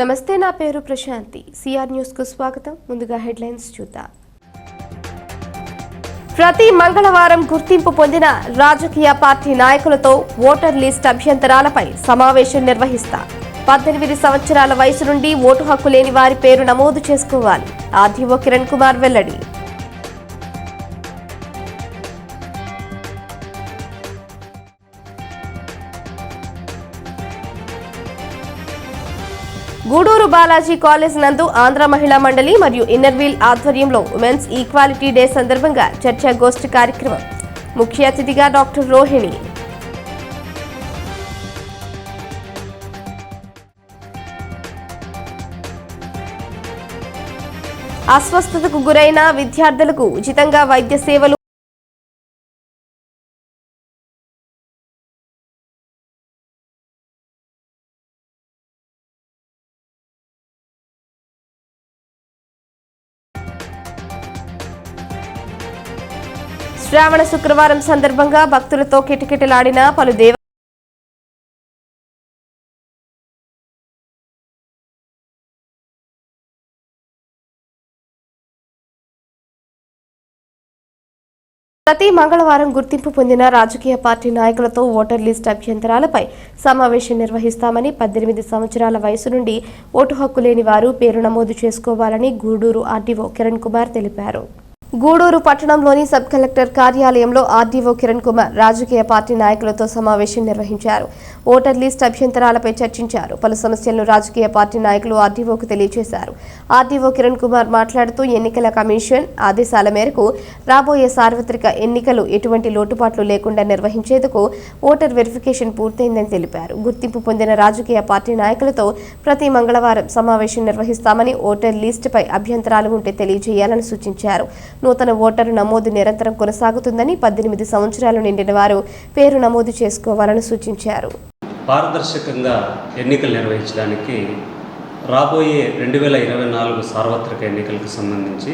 నమస్తే, నా పేరు ప్రశాంతి. సిఆర్ న్యూస్ కు స్వాగతం. ముందుగా హెడ్లైన్స్ చూద్దాం. ప్రతి మంగళవారం గుర్తింపు పొందిన రాజకీయ పార్టీ నాయకులతో ఓటర్ లిస్ట్ అభ్యంతరాలపై సమావేశం నిర్వహిస్తా. 18 సంవత్సరాల వయసు నుండి ఓటు హక్కు లేని వారి పేరు నమోదు చేసుకోవాలి. ఆర్డీఓ కిరణ్ కుమార్ వెల్లడి. గూడూరు బాలాజీ కాలేజ్ నందు ఆంధ్ర మహిళా మండలి మరియు ఇన్నర్వీల్ ఆధ్వర్యంలో ఉమెన్స్ ఈక్వాలిటీ డే సందర్భంగా చర్చాగోష్ఠి కార్యక్రమం. ముఖ్య అతిథిగా డాక్టర్ రోహిణి. అస్వస్థతకు గురైన విద్యార్థులకు ఉచితంగా వైద్య సేవలు. శ్రావణ శుక్రవారం సందర్భంగా భక్తులతో కిటకిటలాడిన పలు ప్రతి మంగళవారం గుర్తింపు పొందిన రాజకీయ పార్టీ నాయకులతో ఓటర్ లిస్ట్ అభ్యంతరాలపై సమావేశం నిర్వహిస్తామని, 18 సంవత్సరాల వయసు నుండి ఓటు హక్కు లేని వారు పేరు నమోదు చేసుకోవాలని గూడూరు ఆర్డీఓ కిరణ్ కుమార్ తెలిపారు. గూడూరు పట్టణంలోని సబ్ కలెక్టర్ కార్యాలయంలో ఆర్డీఓ కిరణ్ కుమార్ రాజకీయ పార్టీ నాయకులతో సమావేశం నిర్వహించారు. ఓటర్ లిస్ట్ అభ్యంతరాలపై చర్చించారు. పలు సమస్యలను రాజకీయ పార్టీ నాయకులు ఆర్డీఓకు తెలియజేశారు. ఆర్డీఓ కిరణ్ కుమార్ మాట్లాడుతూ ఎన్నికల కమిషన్ ఆదేశాల మేరకు రాబోయే సార్వత్రిక ఎన్నికలు ఎటువంటి లోటుపాట్లు లేకుండా నిర్వహించేందుకు ఓటర్ వెరిఫికేషన్ పూర్తయిందని తెలిపారు. గుర్తింపు పొందిన రాజకీయ పార్టీ నాయకులతో ప్రతి మంగళవారం సమావేశం నిర్వహిస్తామని, ఓటర్ లిస్టుపై అభ్యంతరాలు ఉంటే తెలియజేయాలని సూచించారు. నూతన ఓటరు నమోదు నిరంతరం కొనసాగుతుందని, 18 సంవత్సరాలు నిండిన వారు పేరు నమోదు చేసుకోవాలని సూచించారు. పారదర్శకంగా ఎన్నికలు నిర్వహించడానికి రాబోయే 2024 సార్వత్రిక ఎన్నికలకు సంబంధించి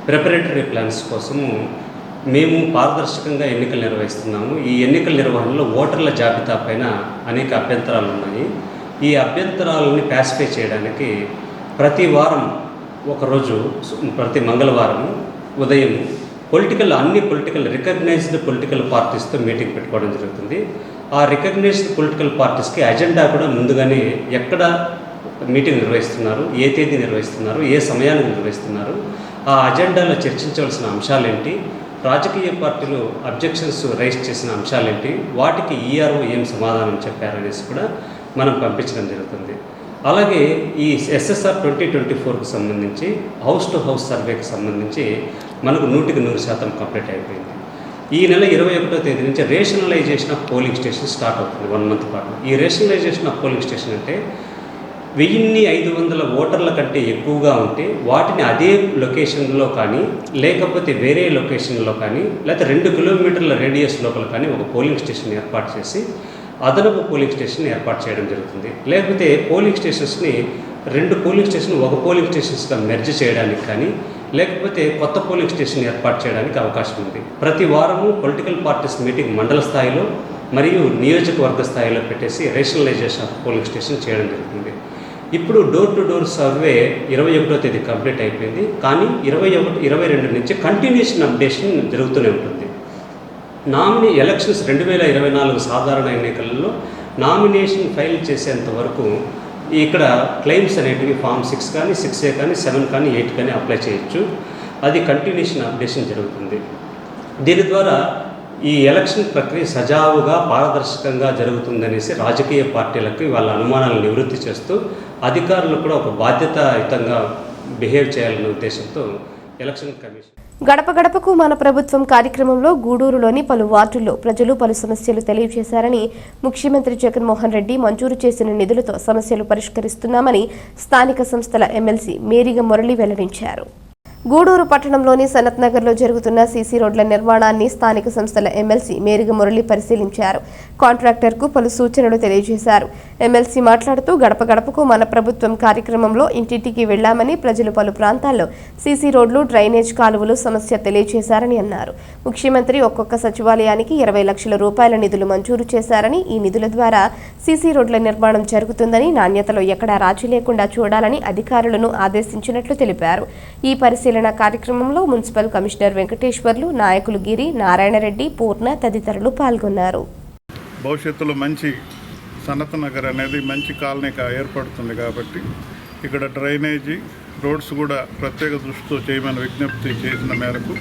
ప్రిపరేటరీ ప్లాన్స్ కోసము మేము పారదర్శకంగా ఎన్నికలు నిర్వహిస్తున్నాము. ఈ ఎన్నికల నిర్వహణలో ఓటర్ల జాబితా పైన అనేక అభ్యంతరాలు ఉన్నాయి. ఈ అభ్యంతరాలని పాసిఫై చేయడానికి ప్రతి వారం ఒకరోజు, ప్రతి మంగళవారం ఉదయం అన్ని పొలిటికల్ రికగ్నైజ్డ్ పొలిటికల్ పార్టీస్తో మీటింగ్ పెట్టుకోవడం జరుగుతుంది. ఆ రికగ్నైజ్డ్ పొలిటికల్ పార్టీస్కి అజెండా కూడా ముందుగానే ఎక్కడ మీటింగ్ నిర్వహిస్తున్నారు, ఏ తేదీ నిర్వహిస్తున్నారు, ఏ సమయానికి నిర్వహిస్తున్నారు, ఆ అజెండాలో చర్చించవలసిన అంశాలేంటి, రాజకీయ పార్టీలు అబ్జెక్షన్స్ రైజ్ చేసిన అంశాలేంటి, వాటికి ఈఆర్ఓ ఏం సమాధానం చెప్పారనేసి కూడా మనం పంపించడం జరుగుతుంది. అలాగే ఈ ఎస్ఎస్ఆర్ 2024కు సంబంధించి హౌస్ టు హౌస్ సర్వేకి సంబంధించి మనకు 100% కంప్లీట్ అయిపోయింది. ఈ నెల 21వ తేదీ నుంచి rationalisation of polling station start అవుతుంది 1 మంత్ పాటు. ఈ రేషనలైజేషన్ ఆఫ్ పోలింగ్ స్టేషన్ అంటే 1500 ఓటర్ల కంటే ఎక్కువగా ఉంటే వాటిని అదే లొకేషన్లో కానీ, లేకపోతే వేరే లొకేషన్లో కానీ, లేకపోతే 2 కిలోమీటర్ల రేడియస్ లోపల కానీ ఒక పోలింగ్ స్టేషన్ ఏర్పాటు చేసి అదనపు పోలింగ్ స్టేషన్ ఏర్పాటు చేయడం జరుగుతుంది. లేకపోతే పోలింగ్ స్టేషన్స్ని 2 పోలింగ్ స్టేషన్ ఒక పోలింగ్ స్టేషన్స్గా మెర్జ్ చేయడానికి కానీ, లేకపోతే కొత్త పోలింగ్ స్టేషన్ ఏర్పాటు చేయడానికి అవకాశం ఉంది. ప్రతి వారము పొలిటికల్ పార్టీస్ మీటింగ్ మండల స్థాయిలో మరియు నియోజకవర్గ స్థాయిలో పెట్టేసి రేషనలైజేషన్ ఆఫ్ పోలింగ్ స్టేషన్ చేయడం జరుగుతుంది. ఇప్పుడు డోర్ టు డోర్ సర్వే 21వ తేదీ కంప్లీట్ అయిపోయింది. కానీ 22 నుంచి కంటిన్యూషన్ అప్డేషన్ జరుగుతూనే ఉంటుంది. ఎలక్షన్స్ 2024 సాధారణ ఎన్నికలలో నామినేషన్ ఫైల్ చేసేంత వరకు ఇక్కడ క్లెయిమ్స్ అనేటివి ఫామ్ 6 కానీ, 6A కానీ, 7 కానీ, 8 కానీ అప్లై చేయొచ్చు. అది కంటిన్యూషన్ అప్డేషన్ జరుగుతుంది. దీని ద్వారా ఈ ఎలక్షన్ ప్రక్రియ సజావుగా పారదర్శకంగా జరుగుతుందనేసి రాజకీయ పార్టీలకు వాళ్ళ అనుమానాలను నివృత్తి చేస్తూ అధికారులు కూడా ఒక బాధ్యతాయుతంగా బిహేవ్ చేయాలనే ఉద్దేశంతో ఎలక్షన్ కమిషన్ గడప గడపకు మన ప్రభుత్వం కార్యక్రమంలో గూడూరులోని పలు వార్డుల్లో ప్రజలు పలు సమస్యలు తెలియజేశారని, ముఖ్యమంత్రి జగన్మోహన్ రెడ్డి మంజూరు చేసిన నిధులతో సమస్యలు పరిష్కరిస్తున్నామని స్థానిక సంస్థల ఎమ్మెల్సీ మేరిగ మురళి వెల్లడించారు. గూడూరు పట్టణంలోని సనత్ నగర్లో జరుగుతున్న సీసీ రోడ్ల నిర్మాణాన్ని స్థానిక సంస్థల ఎమ్మెల్సీ మేరిగ మురళి పరిశీలించారు. కాంట్రాక్టర్కు పలు సూచనలు తెలియజేశారు. ఎమ్మెల్సీ మాట్లాడుతూ గడప గడపకు మన ప్రభుత్వం కార్యక్రమంలో ఇంటింటికి వెళ్లామని, ప్రజలు పలు ప్రాంతాల్లో సీసీ రోడ్లు, డ్రైనేజ్ కాలువలు సమస్య తెలియజేశారని అన్నారు. ముఖ్యమంత్రి ఒక్కొక్క సచివాలయానికి 20 లక్షల రూపాయల నిధులు మంజూరు చేశారని, ఈ నిధుల ద్వారా సీసీ రోడ్ల నిర్మాణం జరుగుతుందని, నాణ్యతలో ఎక్కడా రాజీ లేకుండా చూడాలని అధికారులను ఆదేశించినట్లు తెలిపారు. ఈ పరిశీలన కార్యక్రమంలో మున్సిపల్ కమిషనర్ వెంకటేశ్వర్లు, నాయకులు గిరి, నారాయణరెడ్డి, పూర్ణ తదితరులు పాల్గొన్నారు. భవిష్యత్తులో మంచి సనత్ నగర్ అనేది మంచి కాలనీగా ఏర్పడుతుంది కాబట్టి ఇక్కడ డ్రైనేజీ, రోడ్స్ కూడా ప్రత్యేక దృష్టితో చేయమని విజ్ఞప్తి చేసిన మేరకు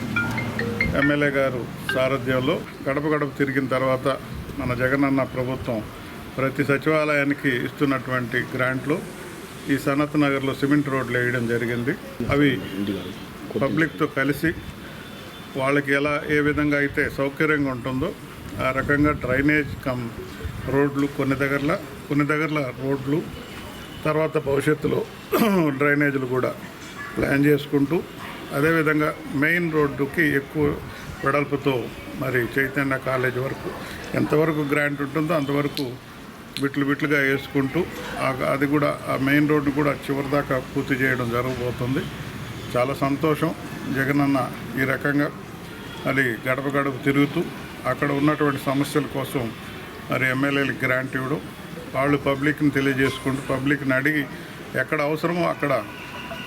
ఎమ్మెల్యే గారు సారథ్యంలో గడప గడప తిరిగిన తర్వాత మన జగనన్న ప్రభుత్వం ప్రతి సచివాలయానికి ఇస్తున్నటువంటి గ్రాంట్లో ఈ సనత్ నగర్లో సిమెంట్ రోడ్లు వేయడం జరిగింది. అవి పబ్లిక్తో కలిసి వాళ్ళకి ఏ విధంగా అయితే సౌకర్యంగా ఉంటుందో ఆ రకంగా డ్రైనేజ్ రోడ్లు కొన్ని దగ్గరల రోడ్లు, తర్వాత భవిష్యత్తులో డ్రైనేజీలు కూడా ప్లాన్ చేసుకుంటూ, అదేవిధంగా మెయిన్ రోడ్డుకి ఎక్కువ వెడల్పుతో మరి చైతన్య కాలేజ్ వరకు ఎంతవరకు గ్రాంట్ ఉంటుందో అంతవరకు బిట్లుగా వేసుకుంటూ అది కూడా ఆ మెయిన్ రోడ్డు కూడా చివరి దాకా పూర్తి చేయడం జరగబోతుంది. చాలా సంతోషం. జగనన్న ఈ రకంగా మరి గడప గడప తిరుగుతూ అక్కడ ఉన్నటువంటి సమస్యల కోసం మరి ఎమ్మెల్యేలకు గ్రాంట్ ఇవ్వడం, వాళ్ళు పబ్లిక్ని తెలియజేసుకుంటూ పబ్లిక్ని అడిగి ఎక్కడ అవసరమో అక్కడ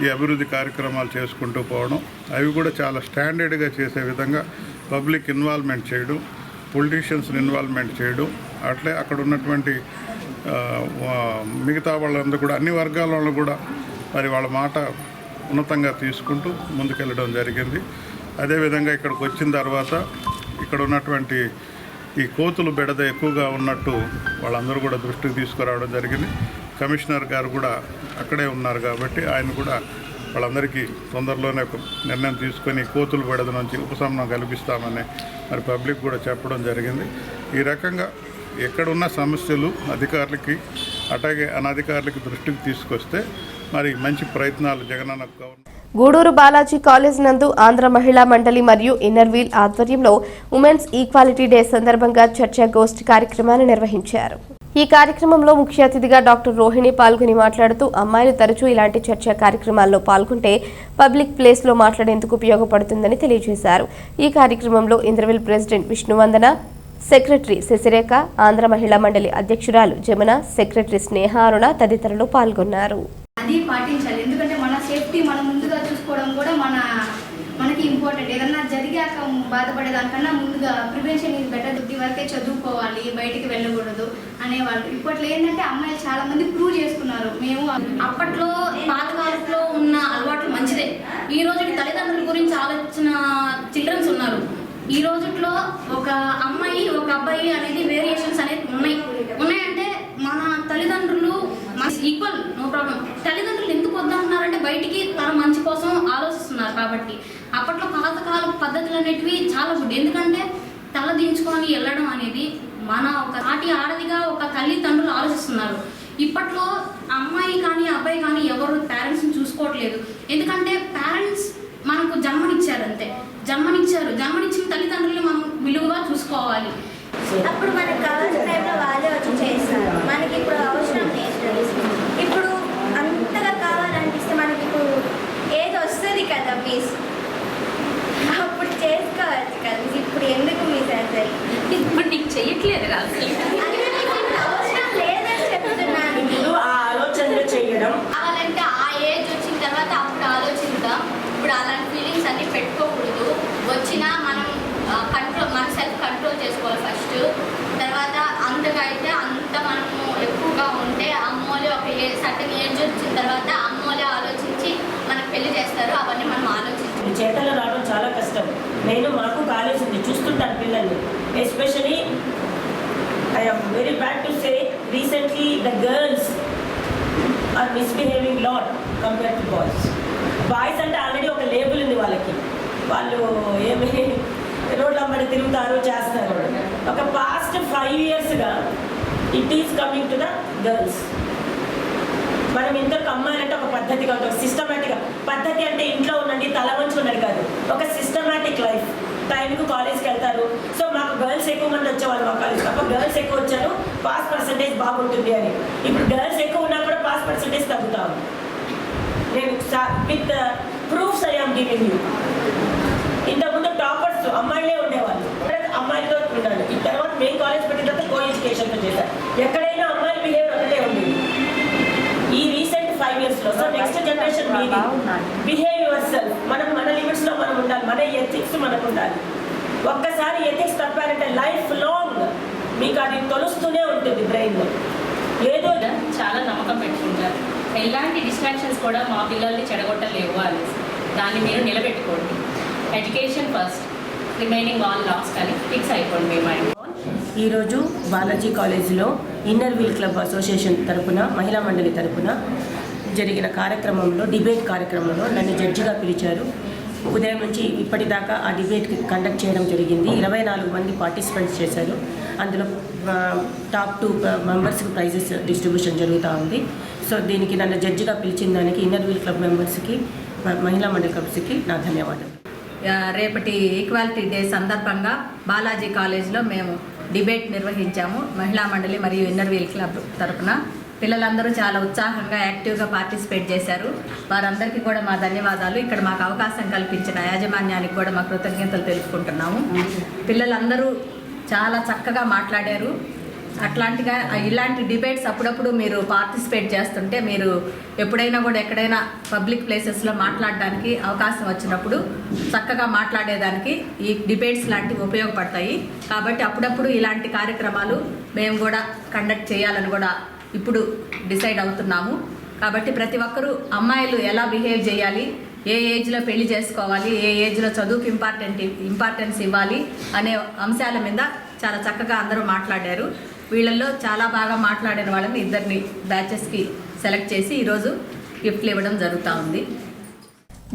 ఈ అభివృద్ధి కార్యక్రమాలు చేసుకుంటూ పోవడం, అవి కూడా చాలా స్టాండర్డ్గా చేసే విధంగా పబ్లిక్ ఇన్వాల్వ్మెంట్ చేయడం, పొలిటీషియన్స్ని ఇన్వాల్వ్మెంట్ చేయడం, అట్లే అక్కడ ఉన్నటువంటి మిగతా వాళ్ళందరూ కూడా అన్ని వర్గాల వాళ్ళు కూడా మరి వాళ్ళ మాట ఉన్నతంగా తీసుకుంటూ ముందుకెళ్ళడం జరిగింది. అదేవిధంగా ఇక్కడికి వచ్చిన తర్వాత ఇక్కడ ఉన్నటువంటి ఈ కోతులు బెడద ఎక్కువగా ఉన్నట్టు వాళ్ళందరూ కూడా దృష్టికి తీసుకురావడం జరిగింది. కమిషనర్ గారు కూడా అక్కడే ఉన్నారు కాబట్టి ఆయన కూడా వాళ్ళందరికీ తొందరలోనే ఒక నిర్ణయం తీసుకొని కోతులు బెడద నుంచి ఉపశమనం కల్పిస్తామని మరి పబ్లిక్ కూడా చెప్పడం జరిగింది. ఈ రకంగా ఎక్కడున్న సమస్యలు అధికారులకి అట్లాగే అనధికారులకి దృష్టికి తీసుకొస్తే మరి మంచి ప్రయత్నాలు జగనన్న గవర్నమెంట్. గూడూరు బాలాజీ కాలేజ్ నందు ఆంధ్ర మహిళా మండలి మరియు ఇన్నర్ వీల్ ఆధ్వర్యంలో ఉమెన్స్ ఈక్వాలిటీ డే సందర్భంగా చర్చా గోష్ఠి కార్యక్రమాన్ని నిర్వహించారు. ఈ కార్యక్రమంలో ముఖ్య అతిథిగా డాక్టర్ రోహిణి పాల్గొని మాట్లాడుతూ అమ్మాయిలు తరచూ ఇలాంటి చర్చా కార్యక్రమాల్లో పాల్గొంటే పబ్లిక్ ప్లేస్లో మాట్లాడేందుకు ఉపయోగపడుతుందని తెలియజేశారు. ఈ కార్యక్రమంలో ఇంద్రవిల్ ప్రెసిడెంట్ విష్ణువందన, సెక్రటరీ శశిరేఖ, ఆంధ్ర మహిళా మండలి అధ్యక్షురాలు జమున, సెక్రటరీ స్నేహ అరుణ తదితరులు పాల్గొన్నారు. అది పాటించాలి. ఎందుకంటే మన సేఫ్టీ మనం ముందుగా చూసుకోవడం కూడా మనకి ఇంపార్టెంట్. ఏదన్నా జరిగాక బాధపడేదానికన్నా ముందుగా ప్రివెన్షన్ ఈజ్ బెటర్. ఇది వరకే చదువుకోవాలి, బయటికి వెళ్ళకూడదు అనేవాళ్ళు. ఇప్పట్లో ఏంటంటే అమ్మాయిలు చాలా మంది ప్రూవ్ చేసుకున్నారు. మేము అప్పట్లో పాతకాలంలో ఉన్న అలవాట్లు మంచిదే. ఈ రోజు తల్లిదండ్రుల గురించి ఆలోచన చిల్డ్రన్స్ ఉన్నారు. ఈ రోజుట్లో ఒక అమ్మాయి ఒక అబ్బాయి అనేది వేరియేషన్స్ అనేది ఉన్నాయంటే మన తల్లిదండ్రులు ఈక్వల్, నో ప్రాబ్లం. తల్లిదండ్రులు ఎందుకు వద్దా ఉన్నారంటే బయటికి తన మంచి కోసం ఆలోచిస్తున్నారు కాబట్టి. అప్పట్లో పాతకాల పద్ధతులు అనేటివి చాలా గుడ్. ఎందుకంటే తల దించుకొని వెళ్ళడం అనేది మన ఒక నాటి ఆడదిగా ఒక తల్లిదండ్రులు ఆలోచిస్తున్నారు. ఇప్పట్లో అమ్మాయి కానీ అబ్బాయి కానీ ఎవరు పేరెంట్స్ని చూసుకోవట్లేదు. ఎందుకంటే పేరెంట్స్ మనకు జన్మనిచ్చారు, అంతే. జన్మనిచ్చిన తల్లిదండ్రులు మనం విలువగా చూసుకోవాలి. అప్పుడు మనకు కావాల్సిన టైంలో వాళ్ళే వచ్చి చేస్తారు. మనకి ఇప్పుడు అవసరం లేదు. ఇప్పుడు అంతగా కావాలనిపిస్తే మనకి ఇప్పుడు ఏది వస్తుంది కదా మిస్, అప్పుడు చేసుకోవచ్చు కదా. ఇప్పుడు ఎందుకు మిస్ అసలు ఇప్పుడు నీకు చెయ్యట్లేదు అవసరం లేదని చెప్తున్నాను. ఆ ఆలోచనలు చేయడం కావాలంటే ఆ ఏజ్ వచ్చిన తర్వాత అప్పుడు ఆలోచిద్దాం. ఇప్పుడు అలాంటి ఫీలింగ్స్ అన్ని పెట్టుకోకూడదు. వచ్చినా మనం మన సెల్ఫ్ కంట్రోల్ చేసుకోవాలి ఫస్ట్. తర్వాత అంతగా అయితే అంత మనము ఎక్కువగా ఉంటే అమ్మోలే ఒక సర్టన్ ఏజ్ వచ్చిన తర్వాత అమ్మోలే ఆలోచించి మనకు పెళ్లి చేస్తారు. అవన్నీ మనం ఆలోచించాలి. చేతలు రావడం చాలా కష్టం. మాకు కాలేజ్ ఉంది, చూస్తుంటాను పిల్లల్ని. Especially I am very bad to say, recently the girls are misbehaving lot compared to boys. Boys అంటే ఆల్రెడీ ఒక లేబుల్ ఉంది వాళ్ళకి. వాళ్ళు ఏమి రోడ్ల అమ్మడి తిరుగుతారు, చేస్తారు. ఒక పాస్ట్ 5 yearsగా it is coming to the girls. మనం ఇంతకు అమ్మాయిలంటే ఒక పద్ధతిగా ఉంటుంది, ఒక సిస్టమేటిక్గా. పద్ధతి అంటే ఇంట్లో ఉండండి తల వంచి ఉన్నది కాదు, ఒక సిస్టమేటిక్ లైఫ్. టైంకు కాలేజ్కి వెళ్తారు. సో మాకు గర్ల్స్ ఎక్కువ మంది వచ్చేవాళ్ళు మా కాలేజ్కి. అప్పుడు గర్ల్స్ ఎక్కువ వచ్చారు, పాస్ పర్సంటేజ్ బాగుంటుంది అని. ఇప్పుడు గర్ల్స్ ఎక్కువ ఉన్నా కూడా పాస్ పర్సంటేజ్ తగ్గుతాము. నేను with proofs I am giving you. ఇంతకుముందు టాపర్స్ అమ్మాయిలే ఉండేవాళ్ళు, అమ్మాయిలతో ఉన్నాడు. ఈ తర్వాత మెయిన్ కాలేజ్ పెట్టిన తర్వాత కో ఎడ్యుకేషన్తో చేశారు. ఎక్కడైనా అమ్మాయిల బిహేవియర్ ఒకటే ఉంది ఈ రీసెంట్ 5 yearsలో. సో నెక్స్ట్ జనరేషన్ మీది బిహేవ్ యువర్ సెల్ఫ్. మనం మన లిమిట్స్లో మనం ఉండాలి, మన ఎథిక్స్ మనకు ఉండాలి. ఒక్కసారి ఎథిక్స్ తప్పారంటే లైఫ్ లాంగ్ మీకు అది తొలుస్తూనే ఉంటుంది బ్రెయిన్లో. ఏదో చాలా నమ్మకం పెట్టుకుంటారు. ఎలాంటి డిస్ట్రాక్షన్స్ కూడా మా పిల్లల్ని చెడగొట్టలేవు అనేసి దాన్ని మీరు నిలబెట్టుకోండి. Education first, remaining all last అని ఫిక్స్ అయిపోండి మీ మైండ్. ఈరోజు బాలాజీ కాలేజీలో ఇన్నర్ వీల్ క్లబ్ అసోసియేషన్ తరపున, మహిళా మండలి తరపున జరిగిన కార్యక్రమంలో, డిబేట్ కార్యక్రమంలో నన్ను జడ్జిగా పిలిచారు. ఉదయం నుంచి ఇప్పటిదాకా ఆ డిబేట్ కండక్ట్ చేయడం జరిగింది. 24 మంది పార్టిసిపెంట్స్ చేశారు. అందులో టాప్ 2 మెంబర్స్కి ప్రైజెస్ డిస్ట్రిబ్యూషన్ జరుగుతూ ఉంది. సో దీనికి నన్ను జడ్జిగా పిలిచిన దానికి ఇన్నర్ వీల్ క్లబ్ మెంబర్స్కి, మహిళా మండలి క్లబ్స్కి నా ధన్యవాదాలు. రేపటి ఈక్వాలిటీ డే సందర్భంగా బాలాజీ కాలేజ్లో మేము డిబేట్ నిర్వహించాము. మహిళా మండలి మరియు ఇన్నర్ వీల్ క్లబ్ తరఫున పిల్లలందరూ చాలా ఉత్సాహంగా యాక్టివ్గా పార్టిసిపేట్ చేశారు. వారందరికీ కూడా మా ధన్యవాదాలు. ఇక్కడ మాకు అవకాశం కల్పించిన యాజమాన్యానికి కూడా మా కృతజ్ఞతలు తెలుపుకుంటున్నాము. పిల్లలందరూ చాలా చక్కగా మాట్లాడారు. ఇలాంటి డిబేట్స్ అప్పుడప్పుడు మీరు పార్టిసిపేట్ చేస్తుంటే మీరు ఎప్పుడైనా కూడా ఎక్కడైనా పబ్లిక్ ప్లేసెస్లో మాట్లాడడానికి అవకాశం వచ్చినప్పుడు చక్కగా మాట్లాడేదానికి ఈ డిబేట్స్ లాంటివి ఉపయోగపడతాయి. కాబట్టి అప్పుడప్పుడు ఇలాంటి కార్యక్రమాలు మేము కూడా కండక్ట్ చేయాలని కూడా ఇప్పుడు డిసైడ్ అవుతున్నాము. కాబట్టి ప్రతి ఒక్కరూ అమ్మాయిలు ఎలా బిహేవ్ చేయాలి, ఏ ఏజ్లో పెళ్లి చేసుకోవాలి, ఏ ఏజ్లో చదువుకి ఇంపార్టెన్స్ ఇవ్వాలి అనే అంశాల మీద చాలా చక్కగా అందరూ మాట్లాడారు. వీళ్ళల్లో చాలా బాగా మాట్లాడిన వాళ్ళని 2 బ్యాచెస్కి సెలెక్ట్ చేసి ఈరోజు గిఫ్ట్లు ఇవ్వడం జరుగుతూ ఉంది.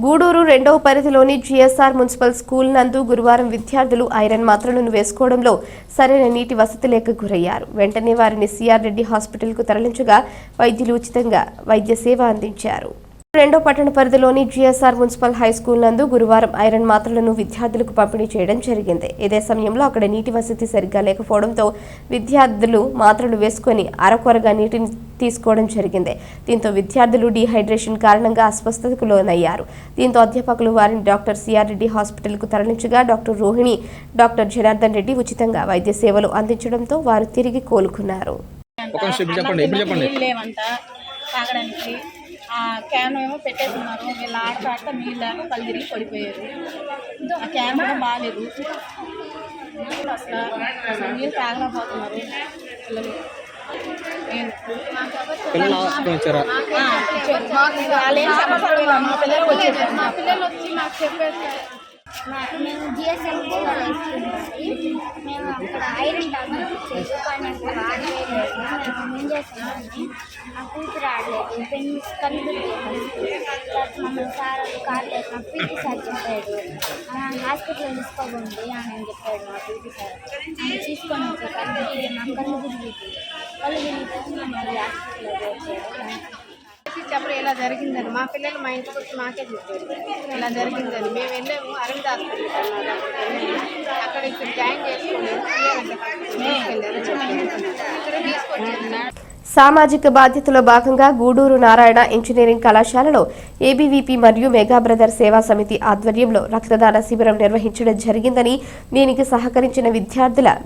గూడూరు 2వ పరిధిలోని జిఎస్ఆర్ మున్సిపల్ స్కూల్ నందు గురువారం విద్యార్థులు ఐరన్ మాత్రలను వేసుకోవడంలో సరైన నీటి వసతి లేక గురయ్యారు. వెంటనే వారిని సిఆర్ రెడ్డి హాస్పిటల్కు తరలించగా వైద్యులు ఉచితంగా వైద్య సేవ అందించారు. 2వ పట్టణ పరిధిలోని జిఎస్ఆర్ మున్సిపల్ హై స్కూల్ నందు గురువారం ఐరన్ మాత్రలను విద్యార్థులకు పంపిణీ చేయడం జరిగింది. ఇదే సమయంలో అక్కడ నీటి వసతి సరిగ్గా లేకపోవడంతో విద్యార్థులు మాత్రలు వేసుకుని అరకొరగా నీటిని తీసుకోవడం జరిగింది. దీంతో విద్యార్థులు డీహైడ్రేషన్ కారణంగా అస్వస్థతకు లోనయ్యారు. దీంతో అధ్యాపకులు వారిని డాక్టర్ సిఆర్ రెడ్డి హాస్పిటల్కు తరలించగా డాక్టర్ రోహిణి, డాక్టర్ జనార్దన్ రెడ్డి ఉచితంగా వైద్య సేవలు అందించడంతో వారు తిరిగి కోలుకున్నారు. క్యాన్ ఏమో పెట్టేస్తున్నారు, వీళ్ళు ఆడతా నీళ్ళు లేక కళ్ళు తిరిగి పడిపోయారు. ఆ క్యాన్ కూడా బాగాలేదు, అసలు నీళ్ళు తాగలేకపోతున్నారు పిల్లలు. మా పిల్లలు వచ్చి నాకు చెప్పేసి మేము జిఎస్ఎంకి మేము అక్కడ ఐరన్ టాబ్లెట్ ఇచ్చేది, కానీ అసలు ఆడలేదు. మేము ఏం చేస్తున్నామని నా కూతురు ఆడలేదు, కళ్ళు మమ్మల్ని సార్ కార్ లేదు. మా పీటీ సార్ చెప్పాడు హాస్పిటల్ తీసుకోబోండి అని చెప్పాడు. మా పీటీ సార్ తీసుకొని వచ్చారు. కళ్ళు కళ్ళు తిరిగి మళ్ళీ హాస్పిటల్లో వచ్చాడు. చెప్పరు ఇలా జరిగిందని. మా పిల్లలు మా ఇంటికి వచ్చి మాకే చెప్పారు ఇలా జరిగిందని. మేము వెళ్ళాము అరవింద్ హాస్పిటల్కి అన్నారు. అక్కడ ఇక్కడ జాయిన్ చేసుకుని ఇక్కడ తీసుకొచ్చారు. సామాజిక బాధ్యతలో భాగంగా గూడూరు నారాయణ ఇంజనీరింగ్ కళాశాలలో ఏబీవీపీ మరియు మెగా బ్రదర్ సేవా సమితి ఆధ్వర్యంలో రక్తదాన శిబిరం నిర్వహించడం జరిగిందని, దీనికి సహకరించిన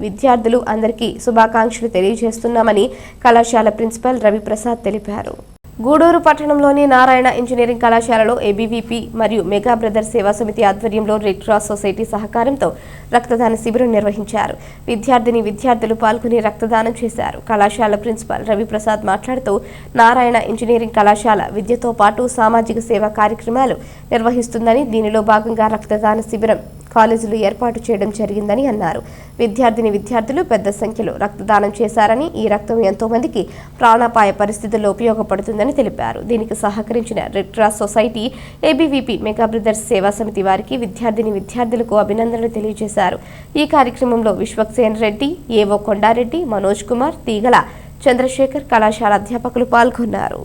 విద్యార్థులు అందరికీ శుభాకాంక్షలు తెలియజేస్తున్నామని కళాశాల ప్రిన్సిపల్ రవిప్రసాద్ తెలిపారు. గూడూరు పట్టణంలోని నారాయణ ఇంజనీరింగ్ కళాశాలలో ఏబీవీపీ మరియు మెగా బ్రదర్ సేవా సమితి ఆధ్వర్యంలో రెడ్ క్రాస్ సొసైటీ సహకారంతో రక్తదాన శిబిరం నిర్వహించారు. విద్యార్థులు పాల్గొని రక్తదానం చేశారు. కళాశాల ప్రిన్సిపల్ రవిప్రసాద్ మాట్లాడుతూ నారాయణ ఇంజనీరింగ్ కళాశాల విద్యతో పాటు సామాజిక సేవా కార్యక్రమాలు నిర్వహిస్తుందని, దీనిలో భాగంగా రక్తదాన శిబిరం కాలేజీలు ఏర్పాటు చేయడం జరిగిందని అన్నారు. విద్యార్థులు పెద్ద సంఖ్యలో రక్తదానం చేశారని, ఈ రక్తం ఎంతో మందికి ప్రాణాపాయ పరిస్థితుల్లో ఉపయోగపడుతుందని తెలిపారు. దీనికి సహకరించిన red cross society, ABVP mega brothers సేవా సమితి వారికి విద్యార్థులకు అభినందనలు తెలియజేశారు. ఈ కార్యక్రమంలో విశ్వక్సేన్ రెడ్డి, ఏవో కొండారెడ్డి, మనోజ్ కుమార్, తీగల చంద్రశేఖర్ కళాశాల అధ్యాపకులు పాల్గొన్నారు.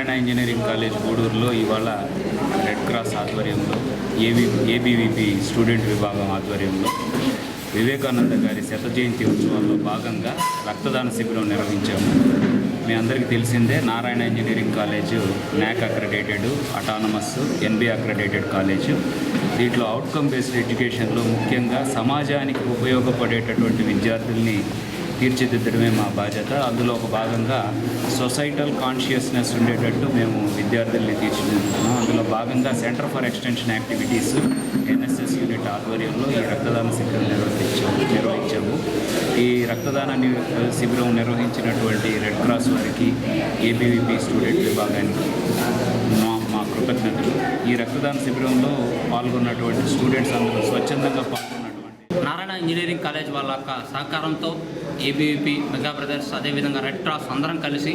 నారాయణ ఇంజనీరింగ్ కాలేజ్ గూడూరులో ఇవాళ రెడ్ క్రాస్ ఆధ్వర్యంలో ఏబీవీపీ స్టూడెంట్ విభాగం ఆధ్వర్యంలో వివేకానంద గారి శత జయంతి ఉత్సవాల్లో భాగంగా రక్తదాన శిబిరం నిర్వహించాము. మీ అందరికీ తెలిసిందే, Narayana engineering college NAC accredited, autonomous, NB accredited college. దీంట్లో అవుట్కమ్ బేస్డ్ ఎడ్యుకేషన్లో ముఖ్యంగా సమాజానికి ఉపయోగపడేటటువంటి విద్యార్థుల్ని తీర్చిదిద్దడమే మా బాధ్యత. అందులో ఒక భాగంగా సొసైటల్ కాన్షియస్నెస్ ఉండేటట్టు మేము విద్యార్థుల్ని తీర్చిదిద్దుతున్నాం. అందులో భాగంగా centre for extension activities NSS unit ఆధ్వర్యంలో ఈ రక్తదాన శిబిరం నిర్వహించాము. ఈ రక్తదాన శిబిరం నిర్వహించినటువంటి రెడ్ క్రాస్ వారికి, ఏబీవీపీ స్టూడెంట్ విభాగానికి మా కృతజ్ఞతలు. ఈ రక్తదాన శిబిరంలో పాల్గొన్నటువంటి స్టూడెంట్స్ అందరూ స్వచ్ఛందంగా నారాయణ ఇంజనీరింగ్ కాలేజ్ వాళ్ళ యొక్క సహకారంతో ఏబీవీపీ, మెగా బ్రదర్స్, అదేవిధంగా రెడ్ క్రాస్ అందరం కలిసి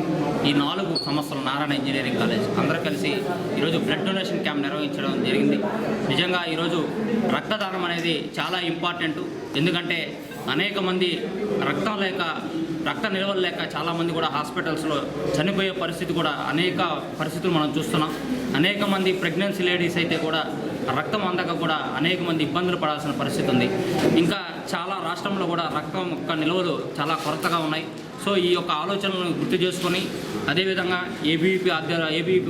ఈ 4 సంవత్సరాలు నారాయణ ఇంజనీరింగ్ కాలేజ్ అందరూ కలిసి ఈరోజు బ్లడ్ డొనేషన్ క్యాంప్ నిర్వహించడం జరిగింది. నిజంగా ఈరోజు రక్తదానం అనేది చాలా ఇంపార్టెంట్. ఎందుకంటే అనేక మంది రక్త నిల్వలు లేక చాలామంది కూడా హాస్పిటల్స్లో చనిపోయే పరిస్థితి కూడా అనేక పరిస్థితులు మనం చూస్తున్నాం. అనేక మంది ప్రెగ్నెన్సీ లేడీస్ అయితే కూడా రక్తం అందక కూడా అనేక మంది ఇబ్బందులు పడాల్సిన పరిస్థితి ఉంది. ఇంకా చాలా రాష్ట్రంలో కూడా రక్తం యొక్క నిల్వలు చాలా కొరతగా ఉన్నాయి. సో ఈ యొక్క ఆలోచనలను గుర్తు చేసుకొని అదేవిధంగా ఏబీవీపీ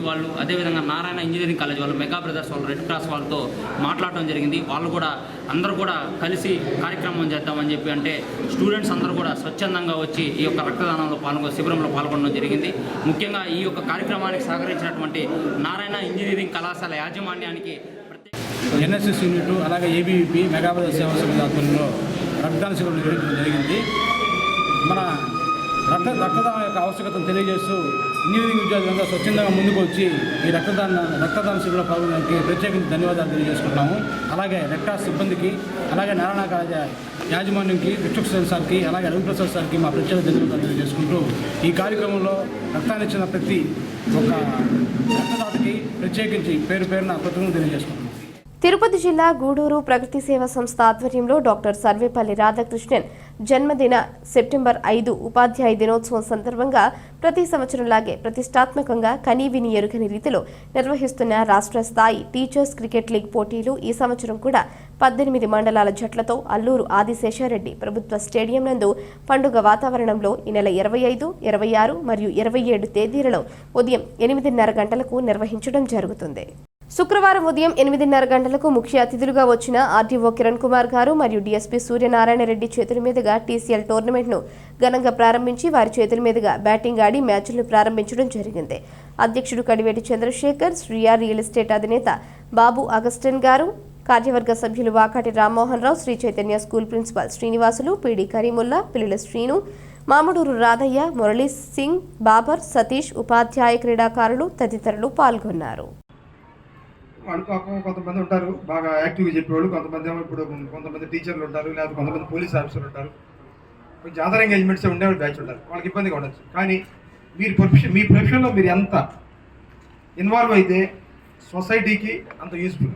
వాళ్ళు, అదేవిధంగా నారాయణ ఇంజనీరింగ్ కాలేజ్ వాళ్ళు, మెగా బ్రదర్స్ వాళ్ళు, రెడ్ క్రాస్ వాళ్ళతో మాట్లాడటం జరిగింది. వాళ్ళు కూడా అందరూ కూడా కలిసి కార్యక్రమం చేద్దామని చెప్పి, అంటే స్టూడెంట్స్ అందరూ కూడా స్వచ్ఛందంగా వచ్చి ఈ యొక్క రక్తదానంలో శిబిరంలో పాల్గొనడం జరిగింది. ముఖ్యంగా ఈ యొక్క కార్యక్రమానికి సహకరించినటువంటి నారాయణ ఇంజనీరింగ్ కళాశాల యాజమాన్యానికి NSS యూనిట్, అలాగే ఏబీవీపీ, మెగా బ్రదర్స్ సేవా సమితి ఆధ్వర్యంలో రక్తదాన శిబిరం నిర్వహించడం జరిగింది. మన రక్తదానం యొక్క ఆవశ్యకతను తెలియజేస్తూ ఇంజనీరింగ్ విద్యార్థులంతా స్వచ్ఛందంగా ముందుకు వచ్చి ఈ రక్తదాన శిబిరంలో పాల్గొనడానికి ప్రత్యేకించి ధన్యవాదాలు తెలియజేసుకుంటున్నాము. అలాగే రెడ్ క్రాస్ సిబ్బందికి, అలాగే నారాయణ కాలేజ్ యాజమాన్యంకి, విశ్వక్సేన్ సార్కి, అలాగే రవిప్రసాద్ సార్కి మా ప్రత్యేక ధన్యవాదాలు తెలియజేసుకుంటూ ఈ కార్యక్రమంలో రక్తాన్ని ఇచ్చిన ప్రతి ఒక రక్తదాతకి ప్రత్యేకించి పేరున కృతజ్ఞతలు తెలియజేసుకుంటున్నాం. తిరుపతి జిల్లా గూడూరు ప్రగతి సేవా సంస్థ ఆధ్వర్యంలో డాక్టర్ సర్వేపల్లి రాధాకృష్ణన్ జన్మదిన సెప్టెంబర్ 5 ఉపాధ్యాయ దినోత్సవం సందర్భంగా ప్రతి సంవత్సరంలాగే ప్రతిష్టాత్మకంగా కనీవిని ఎరుగని రీతిలో నిర్వహిస్తున్న రాష్ట్ర స్థాయి టీచర్స్ క్రికెట్ లీగ్ పోటీలు ఈ సంవత్సరం కూడా 18 మండలాల జట్లతో అల్లూరు ఆదిశేషారెడ్డి ప్రభుత్వ స్టేడియం నందు పండుగ వాతావరణంలో ఈ నెల 25, 26 మరియు 27 తేదీలలో ఉదయం 8:30 గంటలకు నిర్వహించడం జరుగుతుంది. శుక్రవారం ఉదయం 8:30 గంటలకు ముఖ్య అతిథులుగా వచ్చిన ఆర్డీఓ కిరణ్ కుమార్ గారు మరియు డీఎస్పీ సూర్యనారాయణ రెడ్డి చేతుల మీదుగా TCL టోర్నమెంట్ను ఘనంగా ప్రారంభించి వారి చేతుల మీదుగా బ్యాటింగ్ ఆడి మ్యాచ్లను ప్రారంభించడం జరిగింది. అధ్యక్షుడు కడివేటి చంద్రశేఖర్, శ్రీయా రియల్ ఎస్టేట్ అధినేత బాబు అగస్టిన్ గారు, కార్యవర్గ సభ్యులు Vakati Rammohan Rao, Sri Chaitanya school principal Srinivasulu, PD Karimulla, పిల్లల శ్రీను, మామడూరు రాధయ్య, మురళీ సింగ్, బాబర్, సతీష్, ఉపాధ్యాయ క్రీడాకారులు తదితరులు పాల్గొన్నారు. వాళ్ళు కొంతమంది ఉంటారు బాగా యాక్టివ్గా చెప్పేవాళ్ళు, కొంతమంది ఏమో ఇప్పుడు కొంతమంది టీచర్లు ఉంటారు, లేదా కొంతమంది పోలీస్ ఆఫీసర్లు ఉంటారు, కొంచెం అదర్ ఎంగేజ్మెంట్స్ ఉండేవాళ్ళు బ్యాచ్ ఉంటారు, వాళ్ళకి ఇబ్బందిగా ఉండొచ్చు. కానీ మీ ప్రొఫెషన్లో మీరు ఎంత ఇన్వాల్వ్ అయితే సొసైటీకి అంత యూస్ఫుల్.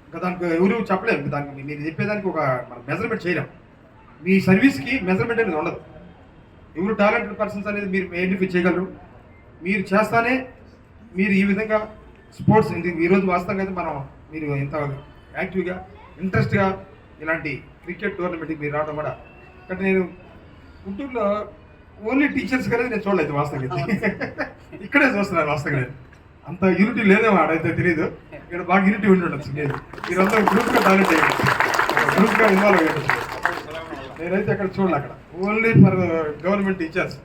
ఇంకా దానికి ఎవరు చెప్పలేము, దానికి మీరు చెప్పేదానికి ఒక మనం మెజర్మెంట్ చేయలేం. మీ సర్వీస్కి మెజర్మెంట్ అనేది ఉండదు. ఎవరు టాలెంటెడ్ పర్సన్స్ అనేది మీరు ఐడెంటిఫై చేయగలరు. మీరు చేస్తానే మీరు ఈ విధంగా స్పోర్ట్స్ ఈరోజు వాస్తవంగా అయితే మీరు ఎంత యాక్టివ్గా ఇంట్రెస్ట్గా ఇలాంటి క్రికెట్ టోర్నమెంట్కి మీరు రావడం కూడా, అంటే నేను గుంటూరులో ఓన్లీ టీచర్స్ అనేది నేను చూడలేదు వాస్తవంగా. ఇక్కడే చూస్తున్నాను వాస్తవంగా. అంత యూనిటీ లేదేమో ఆడైతే తెలియదు, ఇక్కడ బాగా యూనిటీ ఉండి ఉండొచ్చు. మీరంతా గ్రూప్గా టాలెంట్ అయ్యింది, గ్రూప్గా ఇన్వాల్వ్ అయ్యి. నేనైతే అక్కడ చూడాలి, అక్కడ only for government teachers.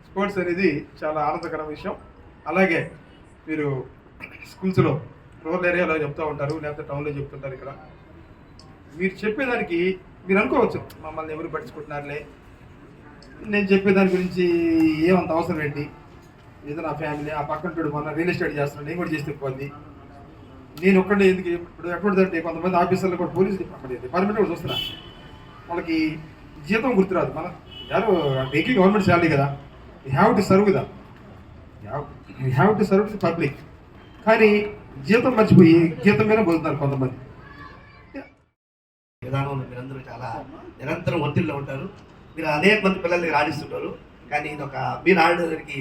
Sports అనేది చాలా ఆనందకర విషయం. అలాగే మీరు స్కూల్స్లో రూరల్ ఏరియాలో చెప్తూ ఉంటారు, లేకపోతే టౌన్లో చెప్తుంటారు. ఇక్కడ మీరు చెప్పేదానికి మీరు అనుకోవచ్చు, మమ్మల్ని ఎవరు పట్టించుకుంటున్నారులే, నేను చెప్పేదాని గురించి ఏమంత అవసరం ఏంటి, ఏదో నా ఫ్యామిలీ ఆ పక్కన మన రియల్ ఎస్టేట్ చేస్తున్నాను, నేను కూడా చేస్తే పోద్ది, నేను ఒక్కడే ఎందుకు. ఇప్పుడు ఎక్కడంటే కొంతమంది ఆఫీసర్లు కూడా పోలీసు డిపార్ట్మెంట్ కూడా చూస్తున్నా, వాళ్ళకి జీతం గుర్తురాదు. మన యారు టేకింగ్ గవర్నమెంట్ శాలరీ కదా, యూ హ్యావ్ టు సర్వ్ కదా, you have to serve to public. కానీ జీతం మర్చిపోయి జీతం మీద పోతున్నారు కొంతమంది. విధానంలో మీరందరూ చాలా నిరంతరం ఒత్తిడిలో ఉంటారు. మీరు అనేక మంది పిల్లల్ని ఆడిస్తుంటారు. కానీ ఇది ఒక మీరు ఆడడానికి